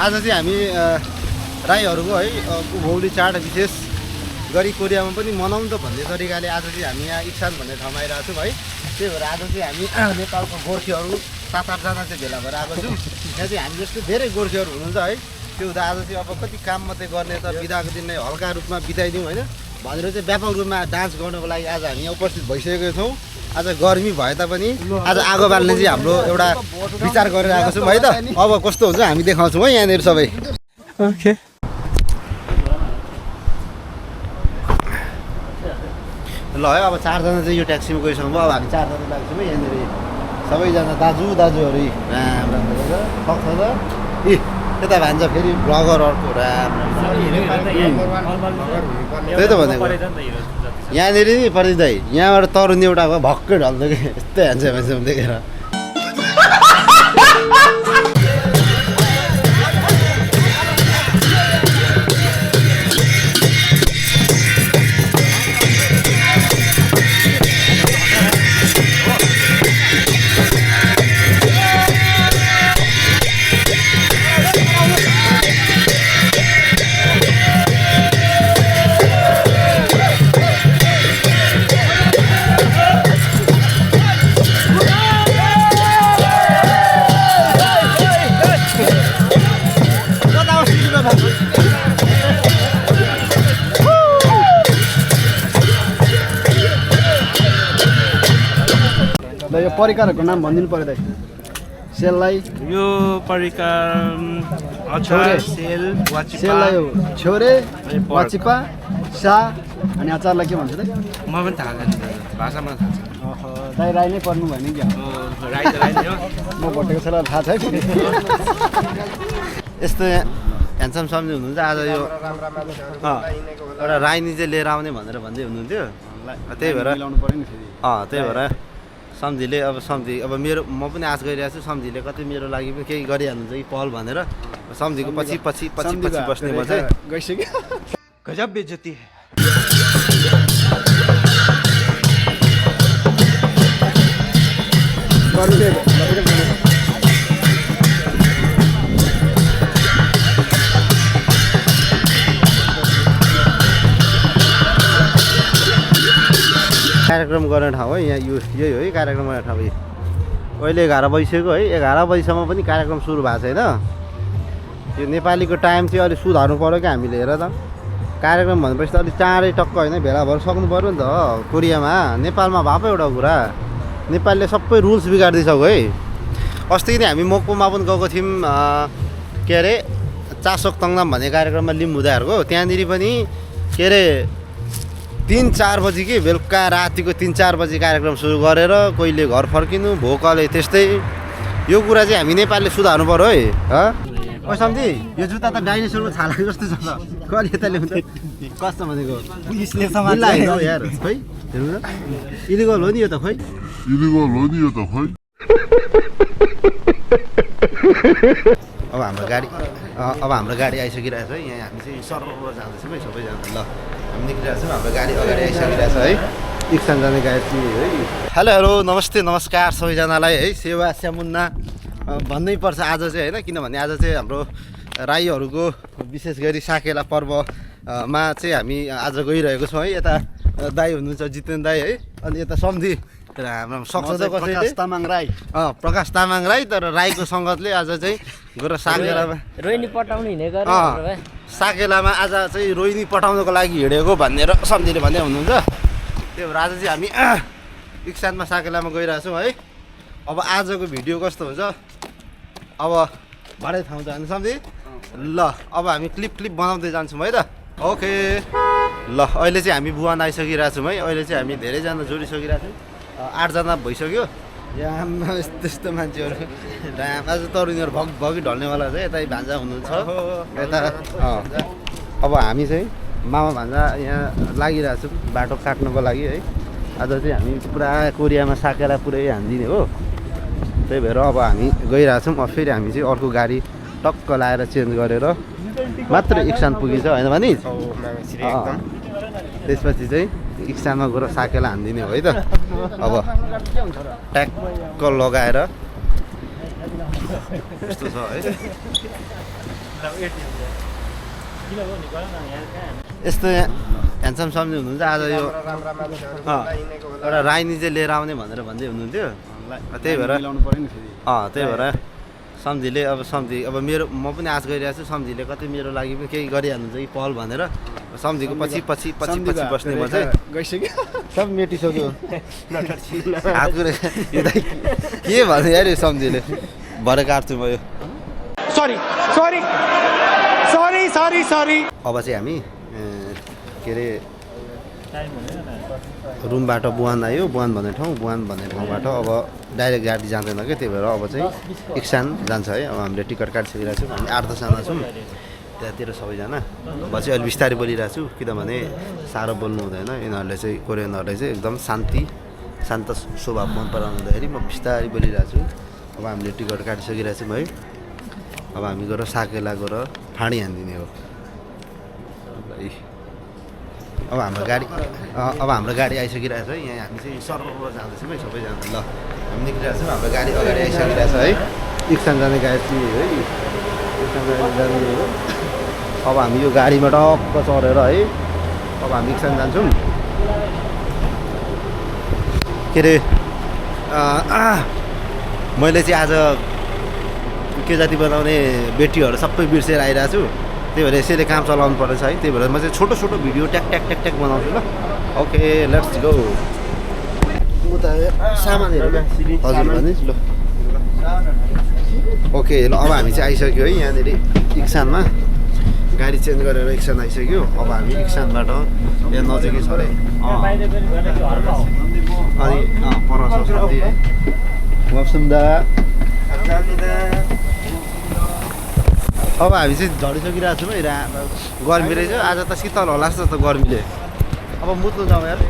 आज चाहिँ हामी राईहरूको है उभौली चाड विशेष गरी कोरियामा पनि मनाउँ त भन्ने तरिकाले आज चाहिँ हामी यहाँ इक्सान भन्ने ठाउँमा आइरहेको छौँ है। त्यही भएर आज चाहिँ हामी नेपालको गोर्खेहरू 7-8 जना चाहिँ भेला भएर आएको छौँ। यहाँ चाहिँ हामी जस्तो धेरै गोर्खेहरू हुनुहुन्छ है। त्यो हुँदा आज चाहिँ अब कति काम मात्रै गर्ने त बिदाको दिन नै हल्का रूपमा बिताइदिउँ होइन भनेर चाहिँ व्यापक रूपमा डान्स गर्नको लागि आज हामी यहाँ उपस्थित भइसकेको छौँ। आज गर्मी भए तापनि आज आगो बाल्ने चाहिँ हाम्रो एउटा विचार गरेर आएको छौँ है त। अब कस्तो हुन्छ हामी देखाउँछौँ है यहाँनिर सबै। ओके ल है अब 4 जना चाहिँ यो ट्याक्सीमा गइसक्नु भयो। अब हामी 4 जना लाग्छौँ है यहाँनिर सबैजना दाजुहरू राम राम सक्छ त ए त्यता भान्जा फेरि ब्लगर अर्को राम त्यही त भनेको यहाँनिर नि प्रदीप दाइ यहाँबाट तरुनी एउटा भक्कै ढल्छ कि यस्तै ह्यान्डसम देखेर। ल यो परिकारहरूको नाम भनिदिनु पर्यो दाइ। सेललाई यो परिकार अचार सेल वाचिपा सेललाई हो छोरे वाचिपा सा अनि अचारलाई के भन्छ दाइ? म पनि थाहा छैन भाषामा थाहा छैन। दाइ राई नै पर्नु भयो नि क्या राई त राई नै हो म भोटेको सेललाई थाहा छैन। यस्तो ह्यान्डसम सम्झि हुनुहुन्छ आज यो एउटा राइनी चाहिँ लिएर आउने भनेर भन्दै हुनुहुन्थ्यो। त्यही भएर मिलाउनु पर्यो नि फेरि। त्यही भएर सम्झीले अब मेरो म पनि आश गरिरहेको छु सम्झीले कतै मेरो लागि पनि केही गरिहाल्नुहुन्छ कि पहल भनेर सम्झीको पछि बस्ने म चाहिँ गइसक्यो गजब बेइज्जती है। कार्यक्रम गर्ने ठाउँ है यहाँ यही हो है कार्यक्रम गर्ने ठाउँ। अहिले 11 बजिसक्यो है 11 बजीसम्म पनि कार्यक्रम सुरु भएको छैन। यो नेपालीको टाइम चाहिँ अलिक सुधार्नु पऱ्यो क्या हामीले। हेर त कार्यक्रम भनेपछि त अलिक चाँडै टक्क होइन भेला भएर सक्नु पऱ्यो नि त। कोरियामा नेपालमा भएको एउटा कुरा नेपालले सबै रुल्स बिगारिदिइसक्यो है। अस्ति नै हामी मोक्पोमा पनि गएको थियौँ के अरे चासोक तङनाम भन्ने कार्यक्रममा लिम्बुदाहरूको त्यहाँनिर पनि के अरे 3-4 बजी कि बेलुका रातिको 3-4 बजी कार्यक्रम सुरु गरेर कहिले घर फर्किनु भोकले त्यस्तै। यो कुरा चाहिँ हामी नेपालले सुधार्नु पऱ्यो है। ओ सम्झी यो जुत्ता त डाइनोसरको छाला जस्तो छ त कहिले यता ल्याउँछ कस्तो भनेको पुलिसले समात्यो यार खै हेर्नु त इलिगल हो नि यो त खै अब हाम्रो गाडी आइसकिरहेको छ है। यहाँ हामी चाहिँ सर्वर जाँदैछौँ है सबैजना। ल हामी निक्लिरहेको छौँ हाम्रो गाडी अगाडि आइसकिरहेको छ है इक्सान जाने गाडी है। हेलो नमस्ते नमस्कार सबैजनालाई है सेवा स्यामुन्ना भन्नै पर्छ आज चाहिँ होइन किनभने आज चाहिँ हाम्रो राईहरूको विशेष गरी साकेला पर्वमा चाहिँ हामी आज गइरहेको छौँ है। यता दाई हुनुहुन्छ जितेन दाई है अनि यता सम्झी राम्रो सक्छ त कसैले तामाङ राई प्रकाश तामाङ राई तर राईको सङ्गतले आज चाहिँ गएर साकेलामा रोहिणी पटाउनु हिँडेको साकेलामा आज चाहिँ रोहिणी पठाउनको लागि हिँडेको भनेर सम्झीले भन्दै हुनुहुन्छ। त्यही भएर आज चाहिँ हामी इक्सानमा साकेलामा गइरहेको छौँ है। अब आजको भिडियो कस्तो हुन्छ अब भरे थाहा हुन्छ भने सम्झी। ल अब हामी क्लिप बनाउँदै जान्छौँ है त। ओके ल अहिले चाहिँ हामी बुवान आइसकिरहेको छौँ है। अहिले चाहिँ हामी धेरैजना जोडिसकिरहेको छौँ 8 जना भइसक्यो। यहाँ यस्तो मान्छेहरू आज तरुनीहरू भगी ढल्नेवाला चाहिँ यतै भान्जा हुनुहुन्छ यता। अब हामी चाहिँ मामा भान्जा यहाँ लागिरहेको छौँ बाटो काट्नको लागि है। आज चाहिँ हामी पुरा कोरियामा साकेला पुरै हानिदिने हो। त्यही भएर अब हामी गइरहेको छौँ। अब फेरि हामी चाहिँ अर्को गाडी टक्क लाएर चेन्ज गरेर मात्र इक्सान पुगिन्छ होइन भने त्यसपछि चाहिँ इक्सानमा गएर साकेला हानिदिने हो है त। अब ट्याक्क लगाएर यस्तो छ है। यस्तो ह्यान्डसम सम्झी हुनुहुन्छ आज यो एउटा राइनी चाहिँ लिएर आउने भनेर भन्दै हुनुहुन्थ्यो त्यही भएर मिलाउनु पर्यो नि फेरि त्यही भएर सम्झीले अब मेरो म पनि आश गरिरहेको छु सम्झीले कतै मेरो लागि पनि केही गरिहाल्नुहुन्छ कि पहल भनेर सम्झीको पछि बस्ने म चाहिँ गइसक्यो सब मेटिसक्यो हात के भन्यो यार यो सम्झीले भरे काट्छु म यो सरी अब चाहिँ हामी के अरे रुमबाट बुवान आयो बुवान भन्ने ठाउँबाट अब डाइरेक्ट गाडी जाँदैन क्या त्यही भएर अब चाहिँ इक्सान जान्छ है अब हामीले टिकट काटिसकिरहेको छौँ हामी 8-10जना छौँ त्यहाँतिर सबैजना अब चाहिँ अहिले बिस्तारै बोलिरहेको छु किनभने साह्रो बोल्नु हुँदैन यिनीहरूले चाहिँ कोरियनहरूले चाहिँ एकदम शान्त स्वभाव मन पराउनु हुँदाखेरि म बिस्तारै बोलिरहेको छु अब हामीले टिकट काटिसकिरहेको छौँ है अब हामी गएर साकेला गएर फाँडी हानिदिने हो अब हाम्रो गाडी आइसकिरहेको छ है यहाँ हामी चाहिँ सर्वबाट जाँदैछौँ है सबैजना ल हामी निक्लिरहेको छौँ हाम्रो गाडी अगाडि आइसकिरहेको छ है इक्सान जाने गाडी है इक्सान जाने हो अब हामी यो गाडीमा टक्क चढेर है अब हामी इक्सान जान्छौँ के अरे मैले चाहिँ आज के जाति बनाउने बेटीहरू सबै बिर्सेर आइरहेको छु त्यही भएर यसैले काम चलाउनु पर्छ है त्यही भएर म चाहिँ छोटो भिडियो ट्याक बनाउँछु ल ओके लेट्स गो उता सामानहरू हजुर भने ल ओके ल अब हामी चाहिँ आइसक्यो है यहाँनिर इक्सानमा गाडी चेन्ज गरेर इक्सान आइसक्यो अब हामी इक्सानबाट यहाँ नजिकै छ अरे अनि पर है मौसमदा अब हामी चाहिँ झडिसकिरहेको छौँ है गर्मी रहेछ आज त शीतल होला जस्तो त गर्मीले अब मुत्नु जाउँ यार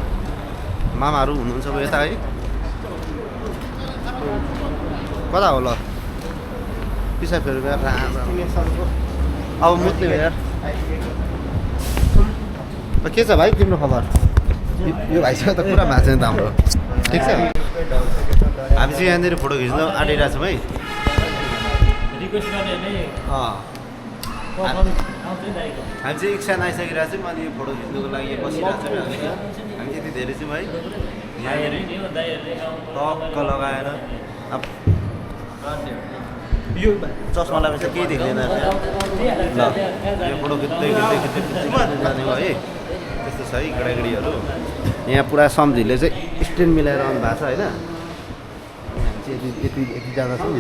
मामाहरू हुनुहुन्छ अब यता है कता होला पिसा फेरि अब मुत्ने हो यार के छ भाइ तिम्रो खबर यो भाइसँग त पुरा भएको छ नि त हाम्रो ठिक छ हामी चाहिँ यहाँनिर फोटो खिच्न आँटिरहेको छौँ है हामी चाहिँ इक्सान आइसकिरहेको छौँ अनि यो फोटो खिच्नुको लागि बसिरहेको छौँ हामी यति धेरै छौँ है टक्क लगाएर अब यो चस्मा लगाएपछि केही देख्दैन ल यो फोटो खिच्दै जाने हो है त्यस्तो छ है गडागडीहरू यहाँ पुरा सम्झीले चाहिँ स्ट्यान्ड मिलाएर आउनु भएको छ होइन हामी चाहिँ यति जाँदा छौँ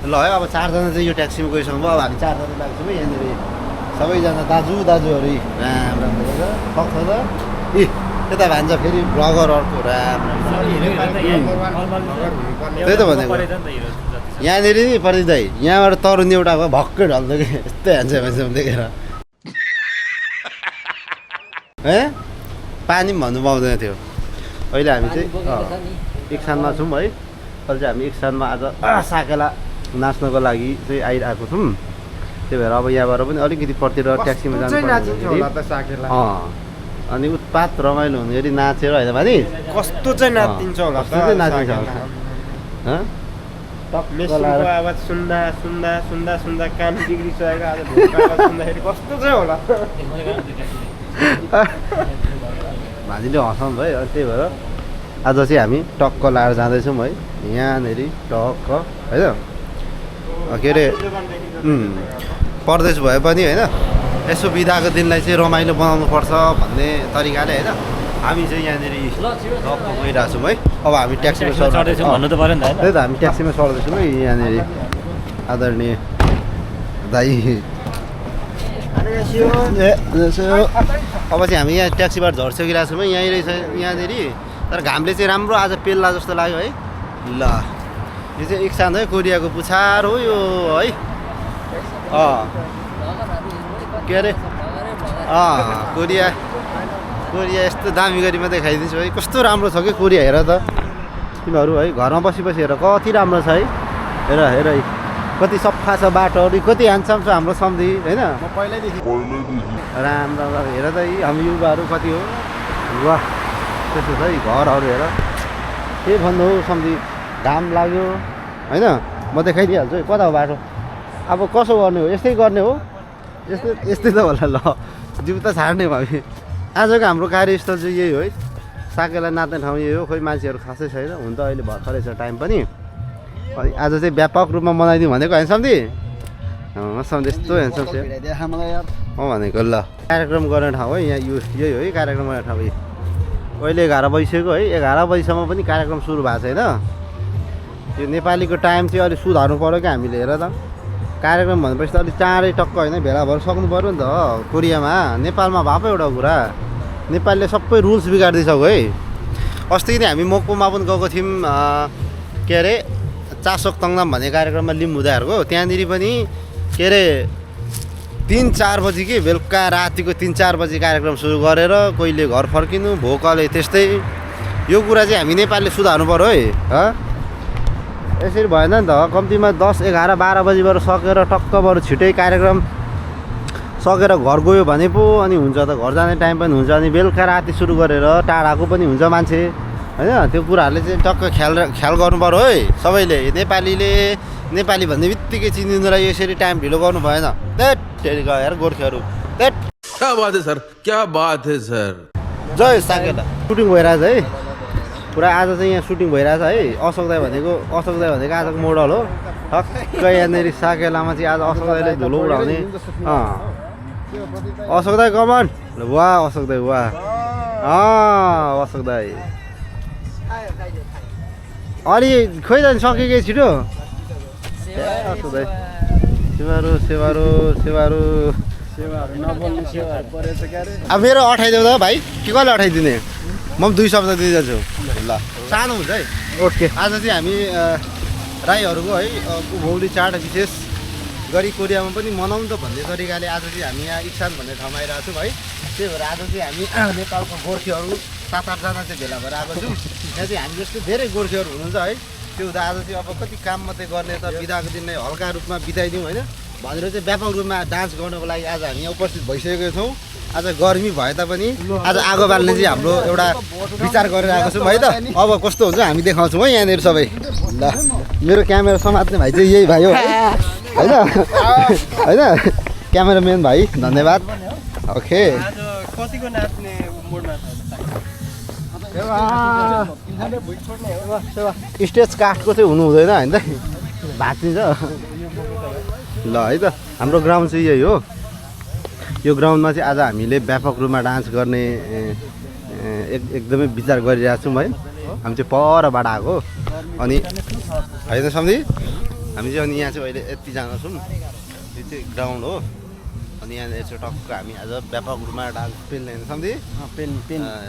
ल है अब 4जना चाहिँ यो ट्याक्सीमा गइसक्नु भयो अब हामी 4जना लाग्छौँ है यहाँनिर सबैजना दाजुहरू राम्रो सक्छ त ए त्यता भान्जा फेरि ब्लगर अर्को त्यही त भनेको यहाँनिर नि प्रदीप दाइ यहाँबाट तरुनी एउटा भक्कै ढल्छ कि यस्तै ह्यान्डसम देखेर है पानी पनि भन्नु पाउँदैन थियो अहिले हामी चाहिँ इक्सानमा छौँ है अहिले चाहिँ हामी इक्सानमा आज साकेला नाच्नको लागि चाहिँ आइरहेको छौँ त्यही भएर अब यहाँबाट पनि अलिकति पर्तिर ट्याक्सीमा जानु अनि उत्पात रमाइलो हुने गरी नाचेर होइन भने कस्तो चाहिँ नाचिन्छ होला नाचिन्छ आवाज सुन्दा कान बिग्रिसकेको आज सुन्दाखेरि कस्तो चाहिँ होला भान्जीले हँसाउनु भयो अनि त्यही भएर आज चाहिँ हामी टक्क लाएर जाँदैछौँ है यहाँनिर टक्क होइन के अरे परदेश भए पनि होइन यसो बिदाको दिनलाई चाहिँ रमाइलो बनाउनु पर्छ भन्ने तरिकाले होइन हामी चाहिँ यहाँनिर टक्क गइरहेको छौँ है अब हामी ट्याक्सीमा चढ्दैछौँ भन्नु त पऱ्यो नि त त्यही त हामी ट्याक्सीमा चढ्दैछौँ है यहाँनिर आदरणीय दाइ अब चाहिँ हामी यहाँ ट्याक्सीबाट झर्सकिरहेको छौँ है यहीँ रहेछ यहाँनिर तर घामले चाहिँ राम्रो आज पेल्ला जस्तो लाग्यो है ल यो चाहिँ इक्सान है कोरियाको पुछार हो यो है के अरे कोरिया यस्तो दामी गरी मात्रै खाइदिन्छु है कस्तो राम्रो छ कि कोरिया हेर त तिमीहरू है घरमा बसी हेर कति राम्रो छ है हेर है कति सफा छ बाटोहरू कति ह्यान्डसम छ हाम्रो सम्झी होइन पहिल्यैदेखि राम्रो हेर त हाम्रो युवाहरू कति हो वाह त्यस्तो छ है घरहरू हेर के भन्नु हो सम्झी घाम लाग्यो होइन म देखाइदिइहाल्छु है कता हो बाटो अब कसो गर्ने हो यस्तै गर्ने हो यस्तै त होला ल जिउ त छाड्ने भयो आजको हाम्रो कार्यस्थल चाहिँ यही हो है साकेला नाच्ने ठाउँ यही हो खोइ मान्छेहरू खासै छैन हुन त अहिले भर्खरै छ टाइम पनि आज चाहिँ व्यापक रूपमा मनाइदिउँ भनेको होइन सम्धी सम्धी यस्तो हेर्छ म भनेको ल कार्यक्रम गर्ने ठाउँ है यहाँ यही हो है कार्यक्रम गर्ने ठाउँ अहिले 11 बजिसक्यो है 11 बजीसम्म पनि कार्यक्रम सुरु भएको छैन यो नेपालीको टाइम चाहिँ अलिक सुधार्नु पऱ्यो क्या हामीले हेर त कार्यक्रम भनेपछि त अलिक चाँडै टक्क होइन भेला भएर सक्नु पऱ्यो नि त कोरियामा नेपालमा भएको एउटा कुरा नेपालले सबै रुल्स बिगारिदिइसक्यो है अस्ति नै हामी मोक्पोमा पनि गएको थियौँ के अरे चासोक तङनाम भन्ने कार्यक्रममा लिम्बुदाहरूको त्यहाँनिर पनि के अरे 3-4 बजी कि बेलुका रातिको 3-4 बजी कार्यक्रम सुरु गरेर कोहीले घर फर्किनु भोकले त्यस्तै यो कुरा चाहिँ हामी नेपालले सुधार्नु पऱ्यो है यसरी भएन नि त कम्तीमा 10, 11, 12 बजीबाट सकेर टक्कबाट छिटै कार्यक्रम सकेर घर गयो भने पो अनि हुन्छ त घर जाने टाइम पनि हुन्छ अनि बेलुका राति सुरु गरेर टाढाको पनि हुन्छ मान्छे होइन त्यो कुराहरूले चाहिँ टक्क ख्याल गर्नु पऱ्यो है सबैले नेपाली भन्ने बित्तिकै चिनिनुलाई यसरी टाइम ढिलो गर्नु भएन टेरिका यार गोर्खेहरू क्या बात है सर क्या बात है सर जय साकेला सुटिङ भइरहेछ है पुरा आज चाहिँ यहाँ सुटिङ भइरहेछ है अशोक दाई भनेको आजको मोडल हो ठक्क यहाँनिर साकेलामा चाहिँ आज अशोक दाईले धुलो उडाउने अशोक दाई कमन वाह अशोक दाई वाह अशोक दाई अलि खोइ त सकेकै छिटो अशोक दाई सेवारो अब मेरो अठाइदेऊ त भाइ के कसले अठाइदिने म पनि 2 शब्द दिइदिन्छु ल सानो हुन्छ है ओके आज चाहिँ हामी राईहरूको है उभौली चाड विशेष गरी कोरियामा पनि मनाउँ त भन्ने तरिकाले आज चाहिँ हामी यहाँ इक्सान भन्ने ठाउँमा आइरहेको छौँ है त्यही भएर आज चाहिँ हामी नेपालको गोर्खेहरू 7-8 जना चाहिँ भेला भएर आएको छौँ यहाँ चाहिँ हामी जस्तो धेरै गोर्खेहरू हुनुहुन्छ है त्यो हुँदा आज चाहिँ अब कति काम मात्रै गर्ने त बिदाको दिन नै हल्का रूपमा बिताइदिउँ होइन भनेर चाहिँ व्यापक रूपमा डान्स गर्नको लागि आज हामी यहाँ उपस्थित भइसकेको छौँ आज गर्मी भए तापनि आज आगो बाल्ने चाहिँ हाम्रो एउटा विचार गरेर आएको छौँ है त अब कस्तो हुन्छ हामी देखाउँछौँ है यहाँनिर सबै ल मेरो क्यामेरा समात्ने भाइ चाहिँ यही भाइ हो होइन होइन क्यामेराम्यान भाइ धन्यवाद ओके कतिको नाच्ने मोडमा स्टेज काठको चाहिँ हुनु हुँदैन होइन त भाँचिन्छ ल है त हाम्रो ग्राउन्ड चाहिँ यही हो यो ग्राउन्डमा चाहिँ आज हामीले व्यापक रूपमा डान्स गर्ने एकदमै विचार गरिरहेको छौँ है हामी चाहिँ परबाट आएको अनि होइन सम्झि हामी चाहिँ अनि यहाँ चाहिँ अहिले यतिजना छौँ यो चाहिँ ग्राउन्ड हो अनि यहाँनिर चाहिँ टक्क हामी आज व्यापक रूपमा डान्स पेल्ने सम्झि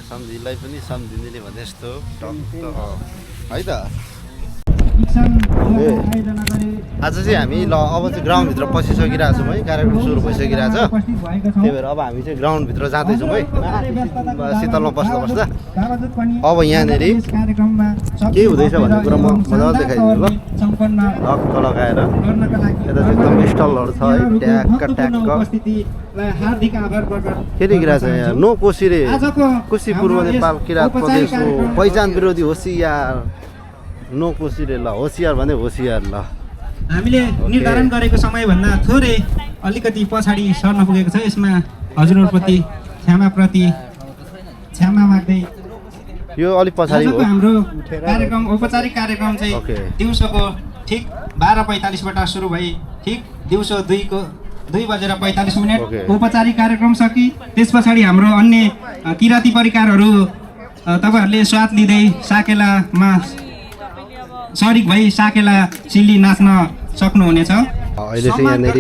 सम्झिलाई पनि सम्झिने भने जस्तो टक्क है त आज चाहिँ हामी ल अब चाहिँ ग्राउन्डभित्र पसिसकिरहेको छौँ है कार्यक्रम सुरु भइसकिरहेको छ त्यही भएर अब हामी चाहिँ ग्राउन्डभित्र जाँदैछौँ है शीतलमा बस्दा अब यहाँनिर के हुँदैछ भन्ने कुरा म मजाले देखाइदिनु ल ढक्क लगाएर यता चाहिँ एकदम स्टलहरू छ है ट्याक्क के देखिरहेको छ यहाँ नो कोसी रे कोसी पूर्व नेपाल किराँत प्रदेशको पहिचान विरोधी होसियार नो कोसी रे ल होसियार भने होसियार ल हामीले निर्धारण गरेको समयभन्दा थोरै अलिकति पछाडि सर्न पुगेको छ यसमा हजुरहरूप्रति क्षमा माग्दै यो अलिक पछाडि हो हाम्रो कार्यक्रम औपचारिक कार्यक्रम चाहिँ दिउँसोको ठिक 12:45 बाट सुरु भई ठिक दिउँसो 2:45 औपचारिक कार्यक्रम सकि त्यस पछाडि हाम्रो अन्य किराती परिकारहरू तपाईहरुले स्वाद लिँदै साकेलामा सरिक भई साकेला चिल्ली नाच्न सक्नुहुनेछ अहिले चाहिँ यहाँनिर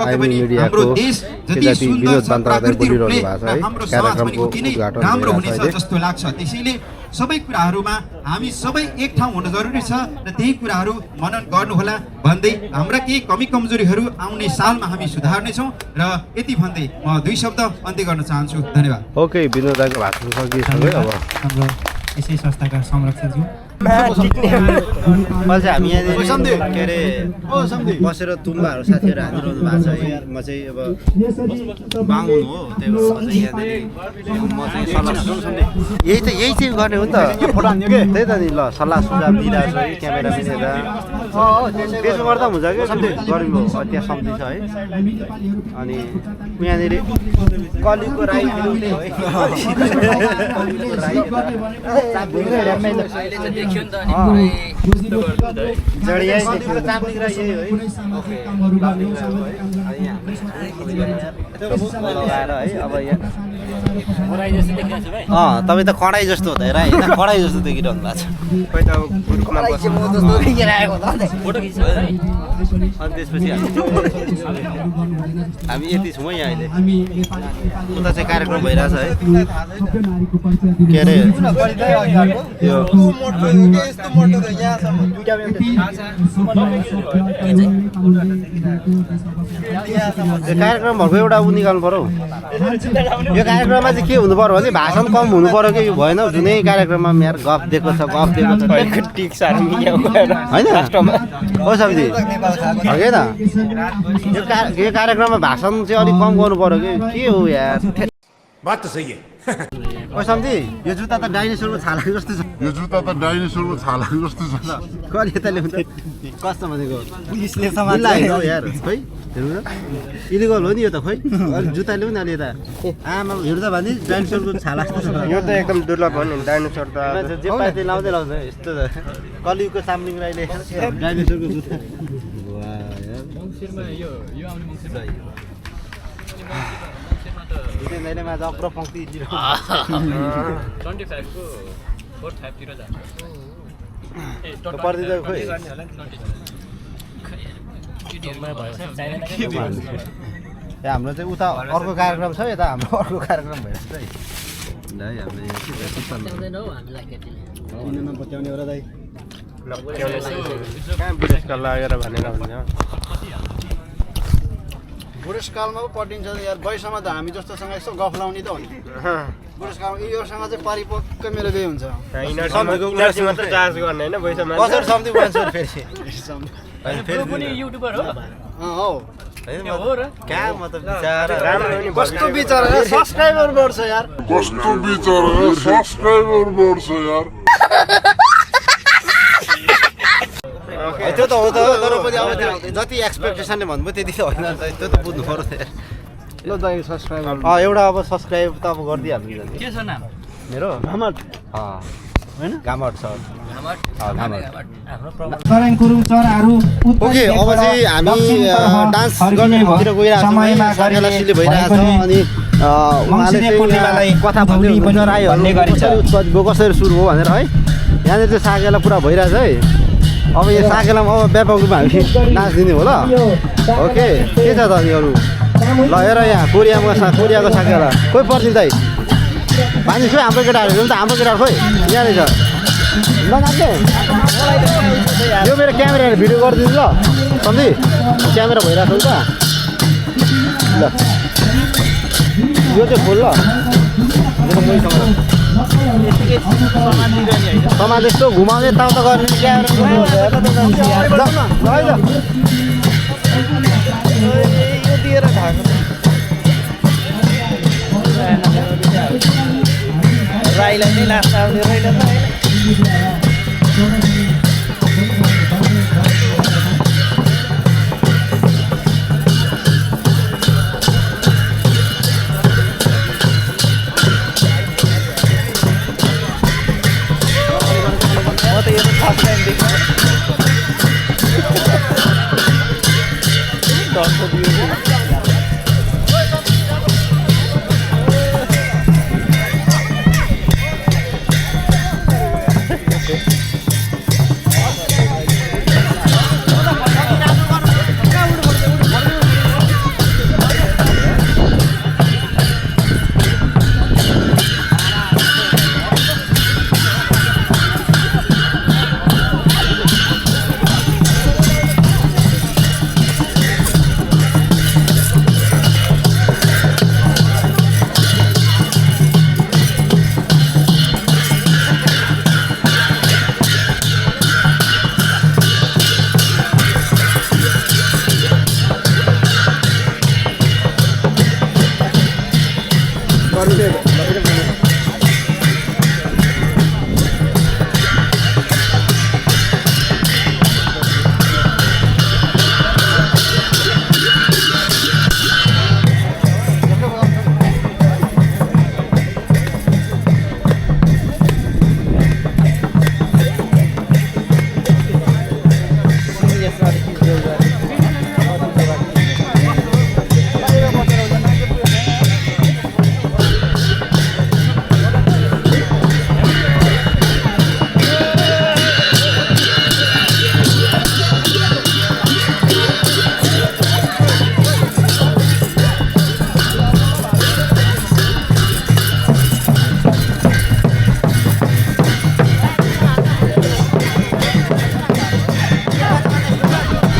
आइमी मिडियाको जति विनोद बान्तावादले बोलिरहनु भएको छ है कार्यक्रमको उद्घाटन राम्रो हुनेछ जस्तो लाग्छ त्यसैले सबै कुराहरुमा हामी सबै एक ठाउँ हुन जरुरी छ र त्यही कुराहरु मनन गर्नुहोला भन्दै हाम्रा केही कमी कमजोरीहरु आउने सालमा हामी सुधार्ने छौं र यति भन्दै म 2 शब्द अन्त्य गर्न चाहन्छु धन्यवाद ओके विनोद दाइको भाषण सकिसक्यो अब हाम्रो यसै संस्थाका संरक्षकज्यू मैले चाहिँ हामी यहाँनिर के अरे बसेर तुम्बाहरू साथीहरू हानिरहनु भएको छ है म चाहिँ अब बाहुन हो त्यही भएर म चाहिँ यही चाहिँ गर्ने हो नि त त्यही त नि ल सल्लाह सुझाव दिइरहेको छु है क्यामेराम्यान यता त्यसो गर्दा हुन्छ कि गर्मी हो त्यहाँ सम्झी छ है अनि यहाँनिर कलीको राई तपाईँ त कडाई जस्तो हुँदैन राई कडाई जस्तो देखिरहनु भएको छ खोइ त अब गुरुकुमा बस्नु अनि त्यसपछि हामी यति छौँ है यहाँ अहिले उता चाहिँ कार्यक्रम भइरहेछ है के अरे यो कार्यक्रमहरूको एउटा ऊ निकाल्नु पर्यो यो कार्यक्रममा चाहिँ के हुनु पर्यो भने भाषण कम हुनु पर्यो कि भएन जुनै कार्यक्रममा यार गफ दिएको छ होइन हो सब्जी होइन यो कार्यक्रममा भाषण चाहिँ अलिक कम गर्नु पर्यो कि के हो यार बात त सही है ओ सम्झी यो जुत्ता त डाइनोसरको छालाको जस्तो छ कहिले यता ल्याउँछ कस्तो भनेको पुलिसले समात्यो यार खोइ हेर्नु त इलिगल हो नि यो त खोइ अलिक जुत्ता ल्याउँ न अलि यता आमा हेर्दा भने डाइनोसरको छाला जस्तो छ यो त एकदम दुर्लभ हो नि डाइनोसर त जे पाए त्यो लाउँदै लाउँछ यस्तो त कलियुगको सामलिङ राईले डाइनोसरको जुत्ता मैले अग्र पङ्क्ति पर्दिँदा खोइ हाम्रो चाहिँ उता अर्को कार्यक्रम छ यता हाम्रो अर्को कार्यक्रम भइरहेछ है दाइ हामीले नपत्याउने हो र दाइ कहाँ बुढेसकाल लागेर भनेर भन्छ बुढेसकालमा पो पटिन्छ यार वयसमा त हामी जस्तोसँग यसो गफ लाउने त हो नि बुढेसकालमा योसँग चाहिँ परिपक्क मेरो त्यही हुन्छ यिनीहरूसँग मात्र चार्ज गर्ने होइन पैसामा कसरी सम्झि बन्छ फेरि हो क्या म त बिचारा राम्रो नि कस्तो बिचारा सब्सक्राइबर बढ्छ यार त्यो त हो त तर पनि अब जति एक्सपेक्टेसनले भन्नुभयो त्यति त होइन त्यो त बुझ्नु पर्यो ल दाइ सब्सक्राइबर एउटा अब सब्सक्राइब त अब गरिदिइहाल्नु नि के छ नाम मेरो घामट होइन घामट छ ओके अब चाहिँ हामी डान्स गर्नेतिर गइरहेको छौँ साकेला सिली भइरहेको छ अनि उहाँले चाहिँ कथा भन्दै हुनुहुन्छ राईहरू कसरी सुरु हो भनेर है यहाँनिर चाहिँ साकेला पुरा भइरहेछ है अब यो साकेलामा अब व्यापक रूपमा हामी डान्स दिने हो ल ओके के छ त अनि अरू ल हेर यहाँ कोरियाको साकेला खोइ पर्छ दाइ पानी खोइ हाम्रो केटाहरू त हाम्रो केटाहरू खोइ यहाँनिर छ ल नाच्ने यो मेरो क्यामेराहरू भिडियो गरिदिनु ल सम्झी क्यामेरा भइरहेको छ ल यो चाहिँ खोल ल समान यस्तो घुमाउने यताउता गर्ने यो दिएर राईलाई नै नाच्न आउने रहेन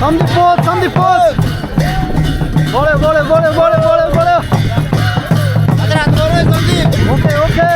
सन्दीप पोज बढ्यो ओके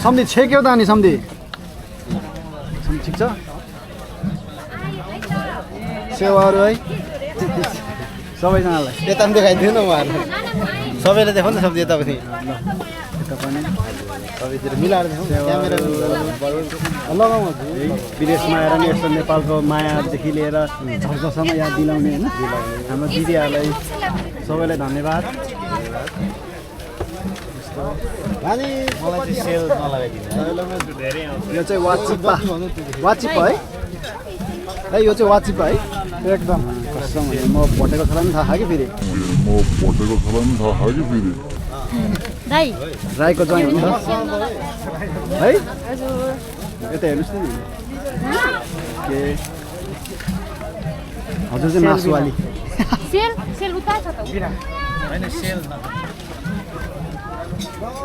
सम्धी छेक्यौ त अनि सम्धी ठिक छ सेवाहरू है सबैजनालाई यता पनि देखाइदिनु न उहाँहरूलाई सबैले देखाउनु न सब्जी यतापट्टि यता पनि सबैतिर मिलाएर देखाउँ क्यामेरा लगाउँ विदेशमा आएर नि यस्तो नेपालको मायादेखि लिएर झर्कोसम्म याद दिलाउने होइन हाम्रो दिदीहरूलाई सबैलाई धन्यवाद अनि मलाई चाहिँ सेल नलगाइदिनु यो चाहिँ वाचिप्पा है यो चाहिँ वाचिप्पा है एकदम कसम म भटेको छोरा पनि थाहा कि फेरि राईको ज्वाइँ हो नि त है यता हेर्नुहोस् न के हजुर चाहिँ मासुवाली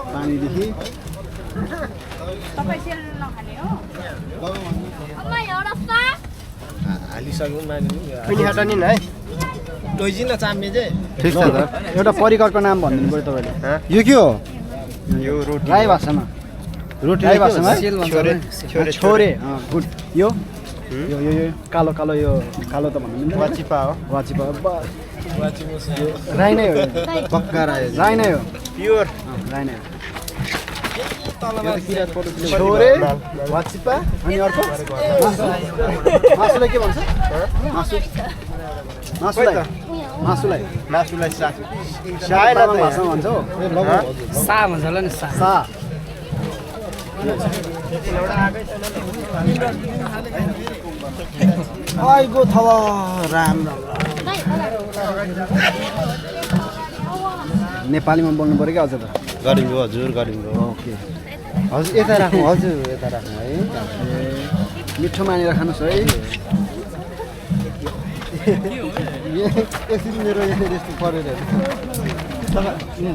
पानीदेखि हालिसक्नु पिनी हटानी है लैजिन चाम्ने चाहिँ ठिक छ त एउटा परिकारको नाम भनिदिनु पऱ्यो तपाईँले यो के हो यो रोटी राई भाषामा रोटी राई भाषामा छोरे गुड यो यो यो यो कालो कालो यो कालो त भन्नु मिल्दैन वाचिपा हो वाचिपा राई नै हो पक्का राई नै हो प्योर राई नै हो छोरे वाचिपा अनि अर्को मासुलाई के भन्छ मासु मासुलाई सायद भाषामा भन्छ हो सा भन्छ होला नि सा सा आइगो थव राम्रो नेपालीमा बोल्नु पऱ्यो क्या अझ त गरिङ्गो हजुर गरिङ्गो ओके हजुर यता राखौँ हजुर यता राखौँ है मिठो मानेर खानुहोस् है एकछिन मेरो यहाँ यस्तो परेर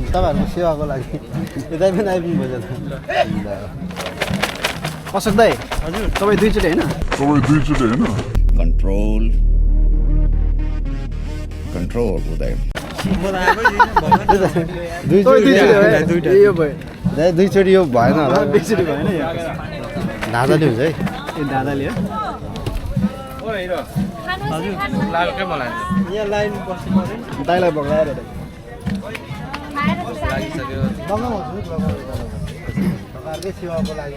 तपाईँहरूको सेवाको लागि यतै पनि आइपुग्नु भयो त अशोक दाई हजुर तपाईँ दुईचोटि होइन control उदय दुईचोटि यो भयो दुईचोटि यो भएन होला दुईचोटि भएन धाँदाले हुन्छ है ए दादाले हो यहाँ लाइन बस्नु पर्यो दाइलाई बगाएर सरकारकै सेवाको लागि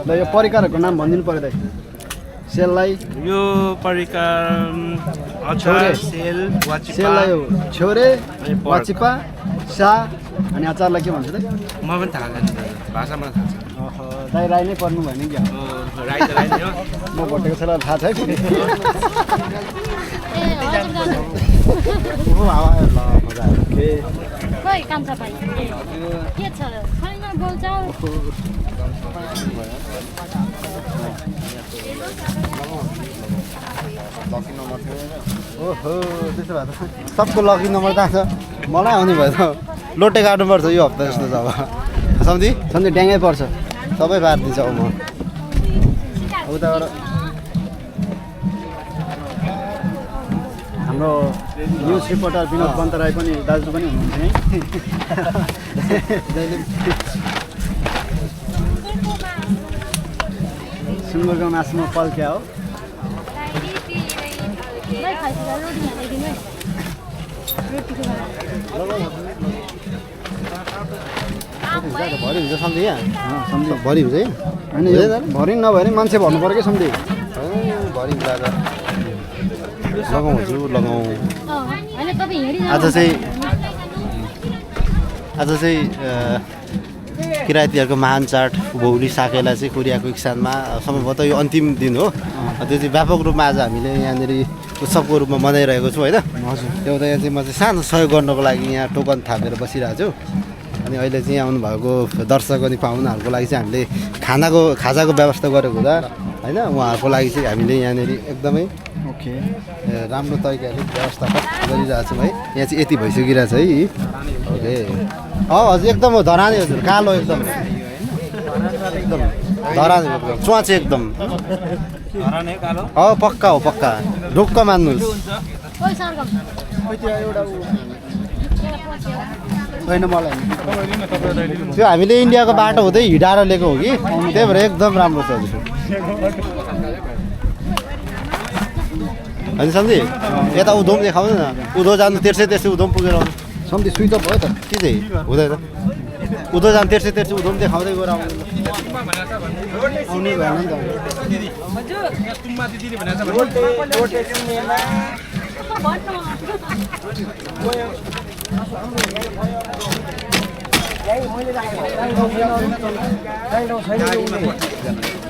ल यो परिकारहरूको नाम भनिदिनु पऱ्यो दाइ सेललाई यो परिकार छोरे सेल वाचिपा सेललाई हो छोरे वाचिपा सा अनि अचारलाई के भन्छ दाइ म पनि थाहा छैन भाषामा थाहा छैन दाइ राई नै पर्नु भएन क्या राई त राई नै हो म भटेको छोरा थाहा छ है ओइ कान्छा भाइ के छ छैन बोल्छ ओहो त्यसो भए त सबको लकी नम्बर त छ मलाई आउने भयो त लोटे काट्नुपर्छ यो हप्ता जस्तो छ अब सम्झी सन्चै ड्याङ्गै पर्छ सबै पारिदिन्छ अब म उताबाट हाम्रो न्युज रिपोर्टर विनोद पन्तराई पनि दाजु पनि हुनुहुन्छ है सुँगुरको मासुमा पल्क्या हो भरि हुन्छ सम्झी यहाँ सम्झि भरि हुन्छ है होइन यो भरि नभए नि मान्छे भन्नु पऱ्यो कि सम्झि भरि हुन्छ लगाउँछु लगाउँ होइन तपाईँ हेरिरहनु आज चाहिँ किराँतीहरूको महान चाड भौली साकेला चाहिँ कोरियाको इक्सानमा सम्भवतः यो अन्तिम दिन हो त्यो चाहिँ व्यापक रूपमा आज हामीले यहाँनिर उत्सवको रूपमा मनाइरहेको छौँ होइन हजुर त्यो यहाँ चाहिँ म चाहिँ सानो सहयोग गर्नको लागि यहाँ टोकन थापेर बसिरहेको छु अनि अहिले चाहिँ यहाँ आउनुभएको दर्शक अनि पाहुनाहरूको लागि चाहिँ हामीले खाजाको व्यवस्था गरेको हुँदा होइन उहाँहरूको लागि चाहिँ हामीले यहाँनिर एकदमै ओके राम्रो तरिकाले व्यवस्थापन गरिरहेको छौँ है यहाँ चाहिँ यति भइसकिरहेको छ है ओके हजुर एकदम हो धरानी हजुर कालो एकदम एकदम धरानी एकदम च्वाचे एकदम पक्का हो पक्का ढुक्क मान्नुहोस् ओइ सरगम होइन मलाई त्यो हामीले इन्डियाको बाटो हुँदै हिँडाएर लिएको हो कि त्यही भएर एकदम राम्रो छ हजुर होइन सम्झी यता उधोम देखाउँदैन न उधो जानु तेर्सै उधोम पुगेर आउनु सम्झि स्विच अफ भयो त के चाहिँ हुँदैन उधो जानु तेर्सै उधोम देखाउँदै गएर आउनु आउनै भएन नि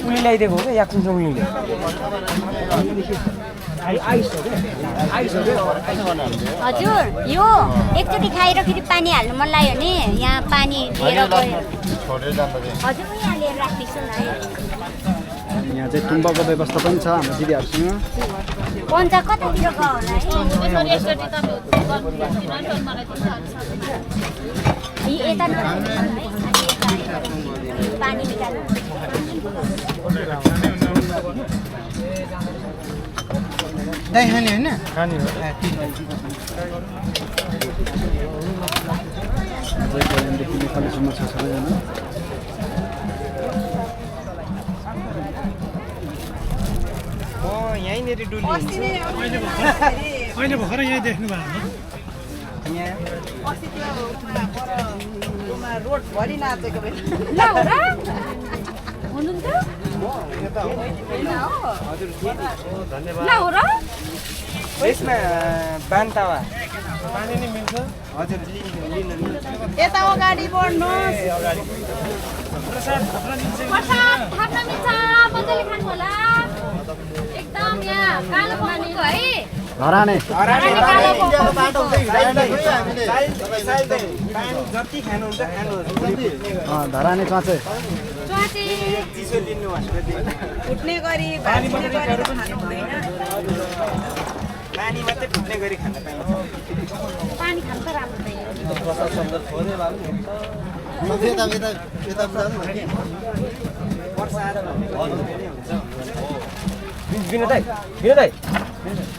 उनी ल्याइदिएको हो क्या याक्सिन्छ उनीले हजुर यो एकचोटि खाएर फेरि पानी हाल्नु मन लाग्यो भने यहाँ पानी लिएर गयो हजुर यहाँ लिएर राख्दैछु न है यहाँ चाहिँ तुम्बाको व्यवस्था पनि छ हाम्रो दिदीहरूसँग पन्चा कतातिर गयो होला है यता पानी निकाल्नु दही खाने होइन पहिलादेखि नेपालीसम्म छ सबैजना यहीँनिर डुली अहिले भर्खर यहीँ देख्नु भएको रोडभरि नाचेको बेला ल हो र हुनुहुन्थ्यो ल हो र यसमा बान्तावा पानी नै मिल्छ हजुर यता अगाडि बढ्नुहोस् प्रसाद थाप्न मिल्छ मजाले खानु होला एकदम यहाँ कालो पानीको है धराने इन्डियाको बाटो हुँदै हिँडाएर गयो हामीले पानी जति खानुहुन्छ खानुहोस् धराने चाँचे च्वाचे चिसो लिनुहोस् फुट्ने गरी भाँच्ने गरी खानु हुँदैन पानी मात्रै फुट्ने गरी खान पाइन्छ पानी खानु त राम्रो विनोदै विनोदै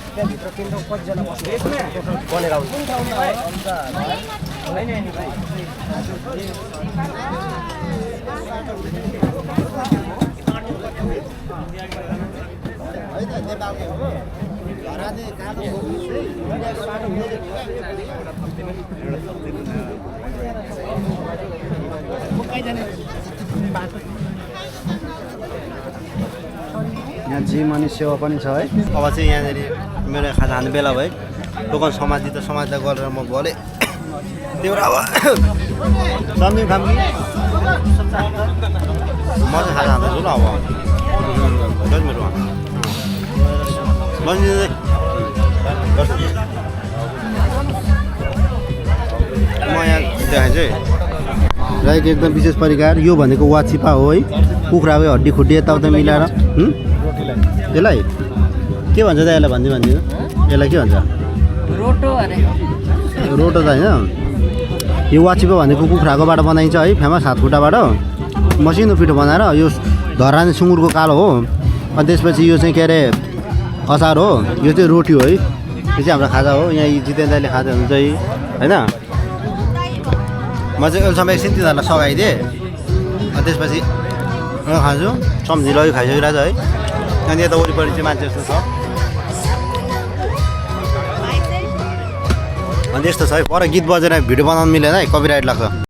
त्यहाँभित्र तिम्रो कतिजना बस्नु यसमा बनेर आउँछ यहाँ जिम अनि सेवा पनि छ है अब चाहिँ यहाँनिर मेरो खाजा खाने बेला भयो टोकन समाधि त समाजलाई गरेर म गलेँ त्यो अब सम्झिम खाम कि म चाहिँ खाजा खाँदैछु ल अब मेरो म यहाँ चाहिँ राईको एकदम विशेष परिकार यो भनेको वाचिपा हो है कुखुराको हड्डी खुड्डी यताउता मिलाएर त्यसलाई के भन्छ त यसलाई भनिदिनु यसलाई के भन्छ रोटो अरे रोटो त होइन यो वाचिपा भनेको कुखुराकोबाट बनाइन्छ है फेमस हात खुट्टाबाट मसिनो पिठो बनाएर यो धराने सुँगुरको कालो हो अनि त्यसपछि यो चाहिँ के अरे अचार हो यो चाहिँ रोटी हो है यो चाहिँ हाम्रो खाजा हो यहाँ जितेन्द्र दाइले खाजा हुन्छ है होइन म चाहिँ अहिलेसम्म एकछिन तिनीहरूलाई सघाइदिएँ अनि त्यसपछि खान्छु सम्झिलो खाइसकिरहेको छ है अनि यता वरिपरि चाहिँ मान्छे जस्तो छ अनि यस्तो छ है पर गीत बजेर भिडियो बनाउनु मिलेन है कपिराइट लाग्छ